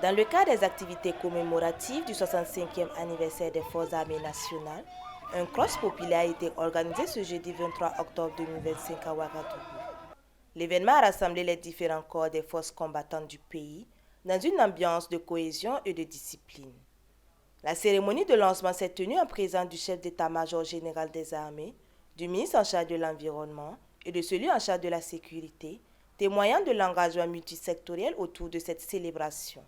Dans le cadre des activités commémoratives du 65e anniversaire des Forces armées nationales, un cross populaire a été organisé ce jeudi 23 octobre 2025 à Ouagadougou. L'événement a rassemblé les différents corps des forces combattantes du pays dans une ambiance de cohésion et de discipline. La cérémonie de lancement s'est tenue en présence du chef d'état-major général des armées, du ministre en charge de l'environnement et de celui en charge de la sécurité, témoignant de l'engagement multisectoriel autour de cette célébration.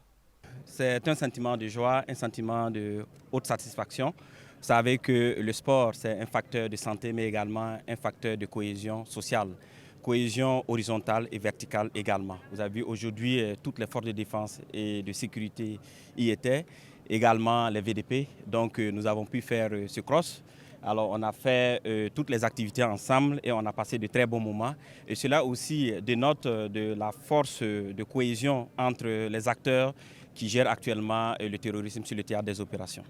C'est un sentiment de joie, un sentiment de haute satisfaction. Vous savez que le sport, c'est un facteur de santé, mais également un facteur de cohésion sociale, cohésion horizontale et verticale également. Vous avez vu aujourd'hui, toutes les forces de défense et de sécurité y étaient, également les VDP. Donc nous avons pu faire ce cross. Alors on a fait toutes les activités ensemble et on a passé de très bons moments. Et cela aussi dénote de la force de cohésion entre les acteurs qui gèrent actuellement le terrorisme sur le théâtre des opérations.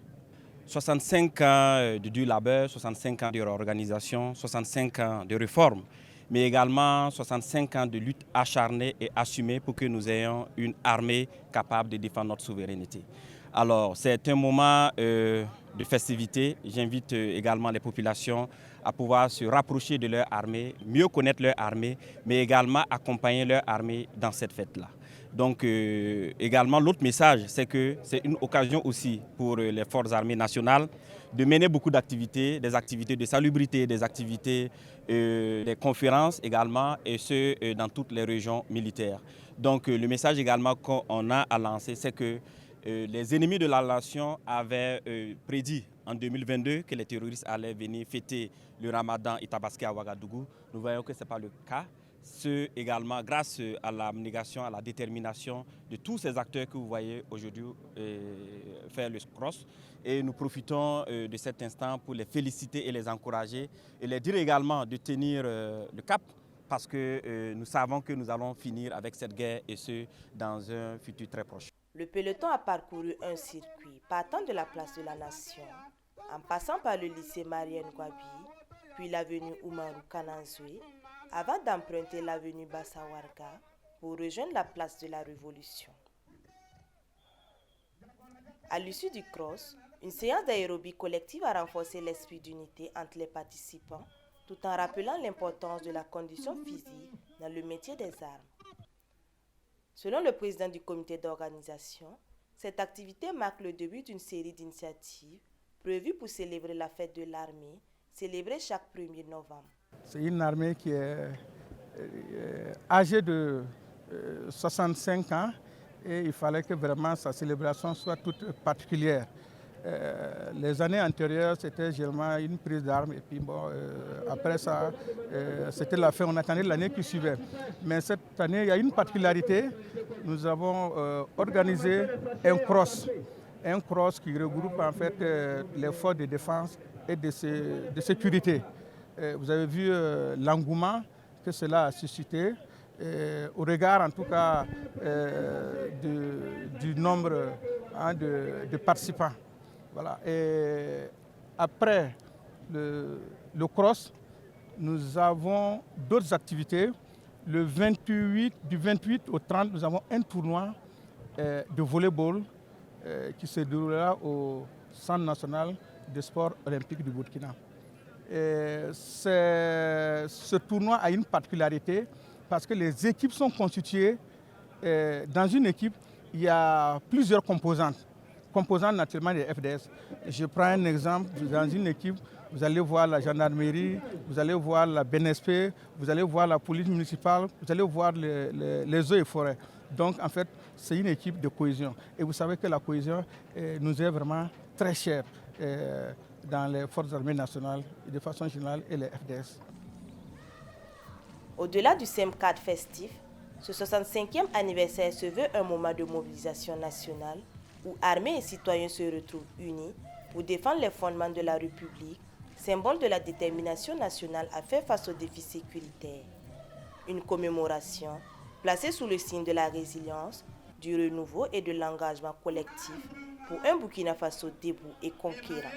65 ans de dur labeur, 65 ans de réorganisation, 65 ans de réforme, mais également 65 ans de lutte acharnée et assumée pour que nous ayons une armée capable de défendre notre souveraineté. Alors, c'est un moment de festivité. J'invite également les populations à pouvoir se rapprocher de leur armée, mieux connaître leur armée, mais également accompagner leur armée dans cette fête-là. Donc, également, l'autre message, c'est que c'est une occasion aussi pour les forces armées nationales de mener beaucoup d'activités, des activités de salubrité, des activités, des conférences également, et ce, dans toutes les régions militaires. Donc, le message également qu'on a à lancer, c'est que les ennemis de la nation avaient prédit en 2022 que les terroristes allaient venir fêter le Ramadan et Tabaski à Ouagadougou. Nous voyons que ce n'est pas le cas. Ce également grâce à l'abnégation, à la détermination de tous ces acteurs que vous voyez aujourd'hui faire le cross. Et nous profitons de cet instant pour les féliciter et les encourager et les dire également de tenir le cap parce que nous savons que nous allons finir avec cette guerre et ce, dans un futur très proche. Le peloton a parcouru un circuit partant de la place de la Nation, en passant par le lycée Marienne Gwabi, puis l'avenue Oumarou Kananzoué, avant d'emprunter l'avenue Bassawarga pour rejoindre la place de la Révolution. À l'issue du cross, une séance d'aérobie collective a renforcé l'esprit d'unité entre les participants, tout en rappelant l'importance de la condition physique dans le métier des armes. Selon le président du comité d'organisation, cette activité marque le début d'une série d'initiatives prévues pour célébrer la fête de l'armée, célébrée chaque 1er novembre. C'est une armée qui est âgée de 65 ans et il fallait que vraiment sa célébration soit toute particulière. Les années antérieures, c'était généralement une prise d'armes et puis bon, après ça, c'était la fin, on attendait l'année qui suivait. Mais cette année, il y a une particularité, nous avons organisé un cross qui regroupe en fait les forces de défense et de sécurité. Vous avez vu l'engouement que cela a suscité, au regard en tout cas du nombre de participants. Voilà. Et après le cross, nous avons d'autres activités. Du 28 au 30, nous avons un tournoi de volleyball qui se déroulera au Centre national de sport olympique du Burkina. Ce tournoi a une particularité parce que les équipes sont constituées. Dans une équipe, il y a plusieurs composantes naturellement des FDS. Je prends un exemple, dans une équipe, vous allez voir la gendarmerie, vous allez voir la BNSP, vous allez voir la police municipale, vous allez voir les eaux et forêts. Donc en fait, c'est une équipe de cohésion. Et vous savez que la cohésion nous est vraiment très chère dans les forces armées nationales, de façon générale, et les FDS. Au-delà du simple cadre festif, ce 65e anniversaire se veut un moment de mobilisation nationale où armées et citoyens se retrouvent unis pour défendre les fondements de la République, symbole de la détermination nationale à faire face aux défis sécuritaires. Une commémoration placée sous le signe de la résilience, du renouveau et de l'engagement collectif pour un Burkina Faso debout et conquérant.